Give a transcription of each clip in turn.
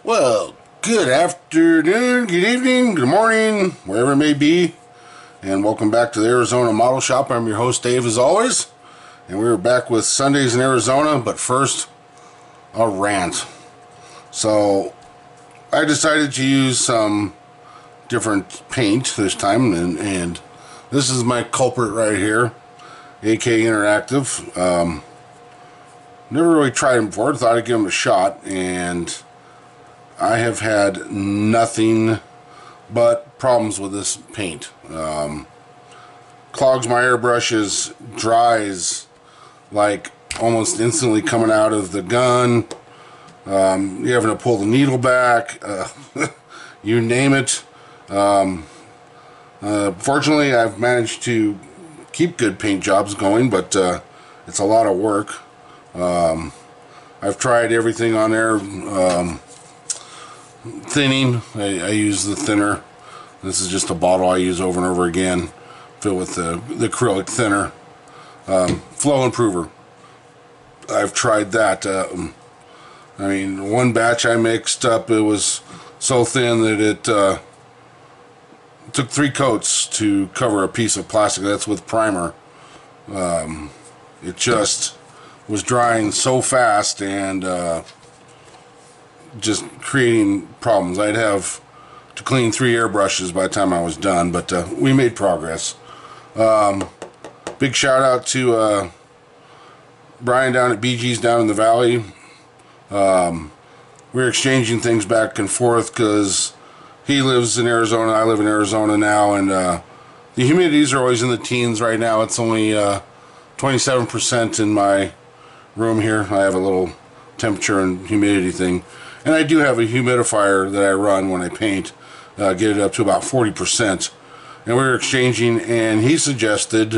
Well, good afternoon, good evening, good morning, wherever it may be, and welcome back to the Arizona Model Shop. I'm your host, Dave, as always, and we're back with Sundays in Arizona, but first, a rant. So, I decided to use some different paint this time, and this is my culprit right here, AK Interactive. Never really tried them before, thought I'd give them a shot, and I have had nothing but problems with this paint. Clogs my airbrushes, dries like almost instantly coming out of the gun. You're having to pull the needle back, you name it. Fortunately, I've managed to keep good paint jobs going, but it's a lot of work. I've tried everything on there. Thinning, I use the thinner. This is just a bottle I use over and over again, filled with the acrylic thinner. Flow improver, I've tried that. I mean, one batch I mixed up, it was so thin that it took 3 coats to cover a piece of plastic. That's with primer. It just was drying so fast and just creating problems. I'd have to clean 3 airbrushes by the time I was done, but we made progress. Big shout out to Brian down at BG's down in the valley. We're exchanging things back and forth because he lives in Arizona, I live in Arizona now, and the humidities are always in the teens right now. It's only 27% in my room here. I have a little temperature and humidity thing. And I do have a humidifier that I run when I paint, get it up to about 40%. And we were exchanging, and he suggested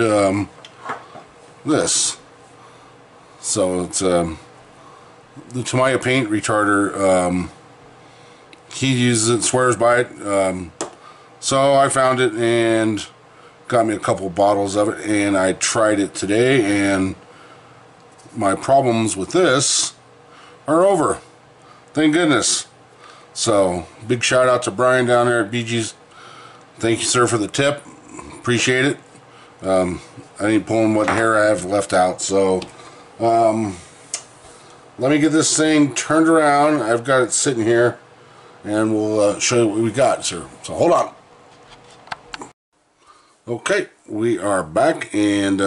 this. So it's the Tamiya paint retarder. He uses it, swears by it. So I found it and got me a couple bottles of it, and I tried it today, and my problems with this are over. Thank goodness. So, big shout out to Brian down there at BG's. Thank you, sir, for the tip. Appreciate it. I ain't pulling what hair I have left out. So, let me get this thing turned around. I've got it sitting here, and we'll show you what we got, sir. So, hold on. Okay, we are back, and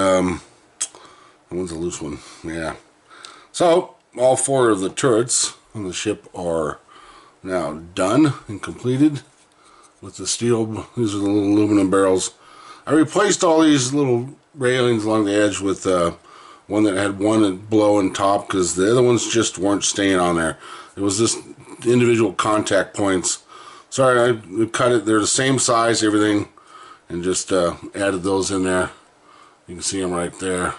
one's a loose one. Yeah. So, all 4 of the turrets on the ship are now done and completed with the steel. These are the little aluminum barrels. I replaced all these little railings along the edge with one that had one below and top because the other ones just weren't staying on there. It was just individual contact points. Sorry, I cut it. They're the same size, everything, and just added those in there. You can see them right there.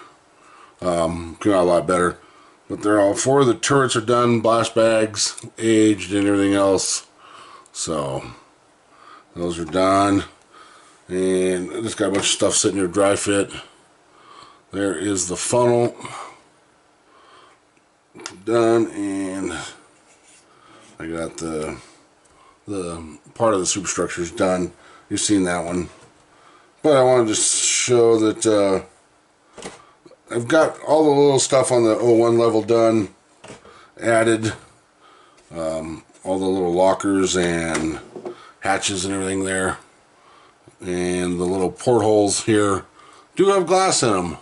Came out a lot better. But they're all 4 of the turrets are done, blast bags, aged, and everything else. So those are done. And I just got a bunch of stuff sitting here dry fit. There is the funnel done, and I got the part of the superstructure is done. You've seen that one. But I want to just show that I've got all the little stuff on the 01 level done, added, all the little lockers and hatches and everything there, and the little portholes here do have glass in them.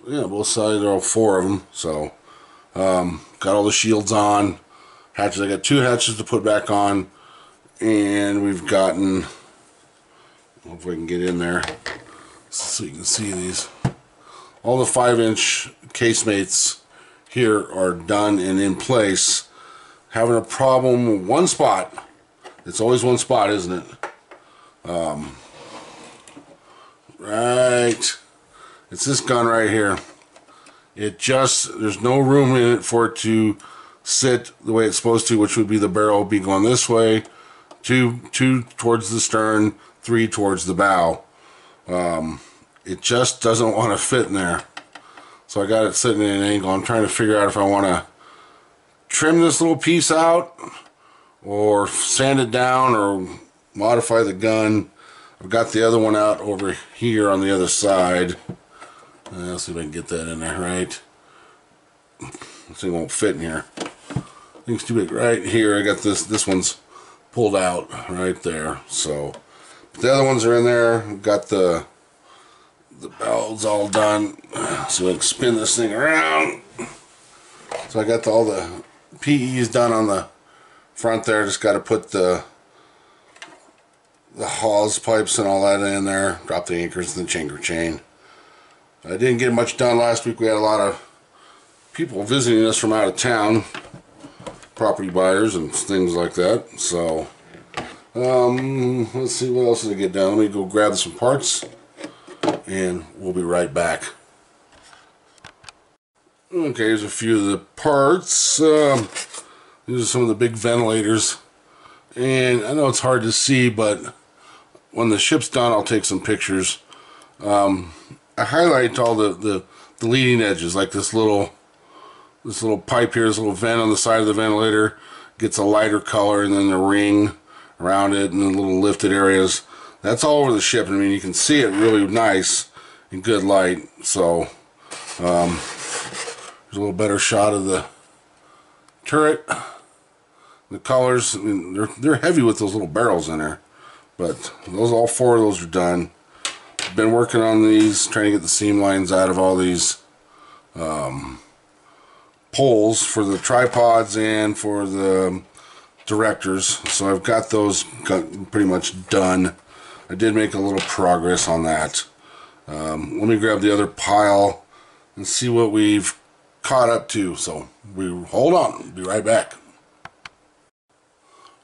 Yeah, both sides, there are 4 of them. So, got all the shields on, hatches. I got 2 hatches to put back on, and we've gotten, if I can get in there so you can see these. All the 5-inch casemates here are done and in place. Having a problem with one spot. It's always one spot, isn't it? Right. It's this gun right here. There's no room in it for it to sit the way it's supposed to, which would be the barrel be going this way, two towards the stern, 3 towards the bow. It just doesn't want to fit in there. So I got it sitting at an angle. I'm trying to figure out if I want to trim this little piece out or sand it down or modify the gun. I've got the other one out over here on the other side. Let's see if I can get that in there right. This thing won't fit in here. Thing's too big. Right here, I got this one's pulled out right there. So the other ones are in there. I've got the belts all done. So I can spin this thing around. So I got all the PEs done on the front there. Just got to put the hawse pipes and all that in there. Drop the anchors and the chamber chain. I didn't get much done last week. We had a lot of people visiting us from out of town, property buyers and things like that. So let's see what else did I get done. Let me go grab some parts and we'll be right back. Okay, here's a few of the parts. These are some of the big ventilators, and I know it's hard to see, but when the ship's done I'll take some pictures. I highlight all the leading edges, like this little pipe here, this little vent on the side of the ventilator gets a lighter color, and then the ring around it and the little lifted areas. That's all over the ship. I mean, you can see it really nice in good light. So there's a little better shot of the turret. The colors, I mean, they're heavy with those little barrels in there, but all four of those are done. Been working on these, trying to get the seam lines out of all these poles for the tripods and for the directors. So I've got those pretty much done. I did make a little progress on that. Let me grab the other pile and see what we've caught up to. So we hold on, be right back.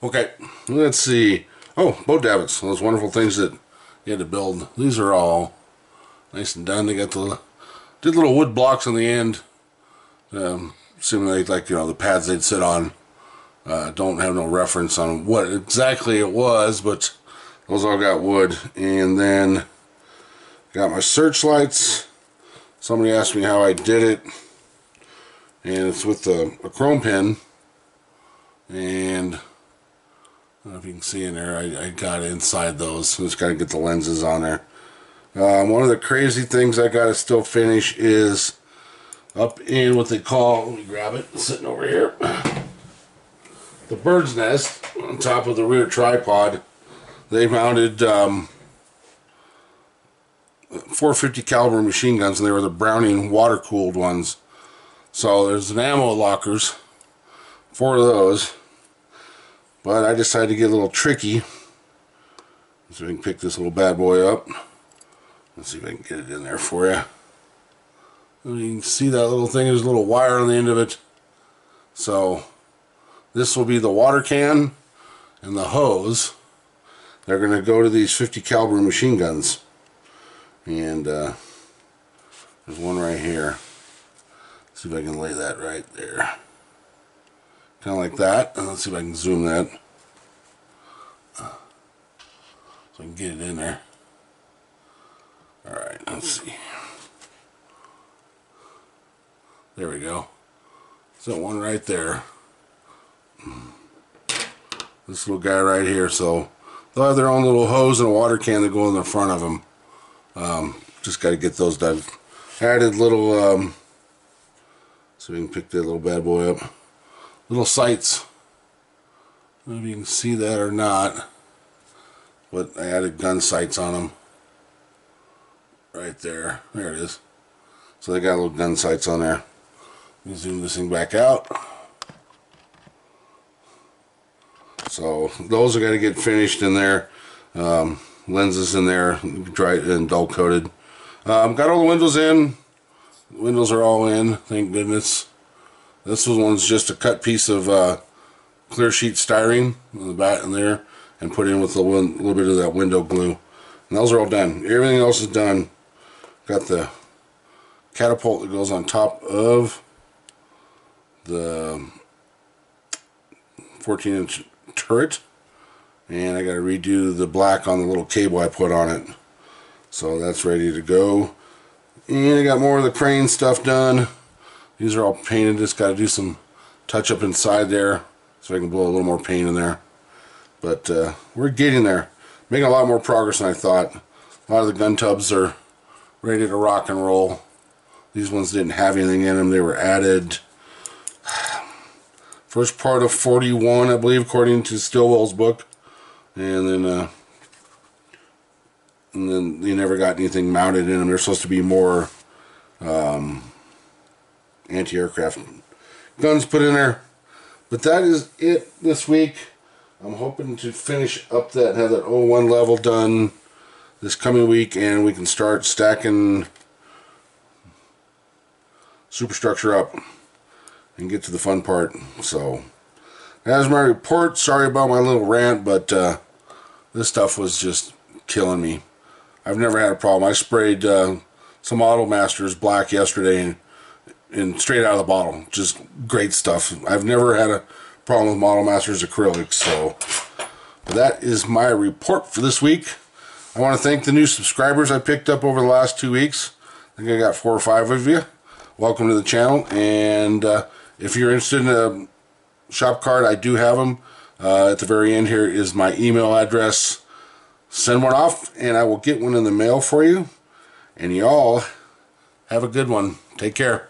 Okay, let's see. Oh, boat davits, those wonderful things that you had to build. These are all nice and done. They got did little wood blocks on the end, simulate like, you know, the pads they'd sit on. Don't have no reference on what exactly it was, but those all got wood. And then got my searchlights. Somebody asked me how I did it, and it's with a chrome pin. And I don't know if you can see in there, I got inside those. So just got to get the lenses on there. One of the crazy things I got to still finish is up in what they call, let me grab it, it's sitting over here, the bird's nest on top of the rear tripod. They mounted 450 caliber machine guns, and they were the Browning water cooled ones. So there's an ammo lockers, 4 of those. But I decided to get a little tricky. So we can pick this little bad boy up. Let's see if I can get it in there for you. You can see that little thing, there's a little wire on the end of it. So this will be the water can and the hose. They're going to go to these 50 caliber machine guns. And there's one right here. Let's see if I can lay that right there. Kind of like that. And let's see if I can zoom that. So I can get it in there. Alright, let's see. There we go. So one right there. This little guy right here. So they'll have their own little hose and a water can that go in the front of them. Just got to get those done. Added little, so we can pick that little bad boy up. Little sights. I don't know if you can see that or not, but I added gun sights on them. Right there. There it is. So they got little gun sights on there. Let me zoom this thing back out. So those are going to get finished in there. Lenses in there, dry and dull coated. Got all the windows in. The windows are all in, thank goodness. This one's just a cut piece of clear sheet styrene on the back in there, and put in with a little bit of that window glue. And those are all done. Everything else is done. Got the catapult that goes on top of the 14-inch turret. And I got to redo the black on the little cable I put on it. So that's ready to go. And I got more of the crane stuff done. These are all painted. Just got to do some touch up inside there. so I can blow a little more paint in there. But we're getting there. Making a lot more progress than I thought. A lot of the gun tubs are ready to rock and roll. These ones didn't have anything in them. They were added first part of 41, I believe, according to Stillwell's book. And then they never got anything mounted in them. They're supposed to be more anti-aircraft guns put in there. But that is it this week. I'm hoping to finish up that, have that 01 level done this coming week, and we can start stacking superstructure up and get to the fun part. So that's my report. Sorry about my little rant, but this stuff was just killing me. I've never had a problem. I sprayed some Auto Masters black yesterday and straight out of the bottle. Just great stuff. I've never had a problem with Model Masters acrylics. So that is my report for this week. I want to thank the new subscribers I picked up over the last 2 weeks. I think I got 4 or 5 of you. Welcome to the channel. And if you're interested in a shop card, I do have them. At the very end here is my email address. Send one off and I will get one in the mail for you. And y'all have a good one. Take care.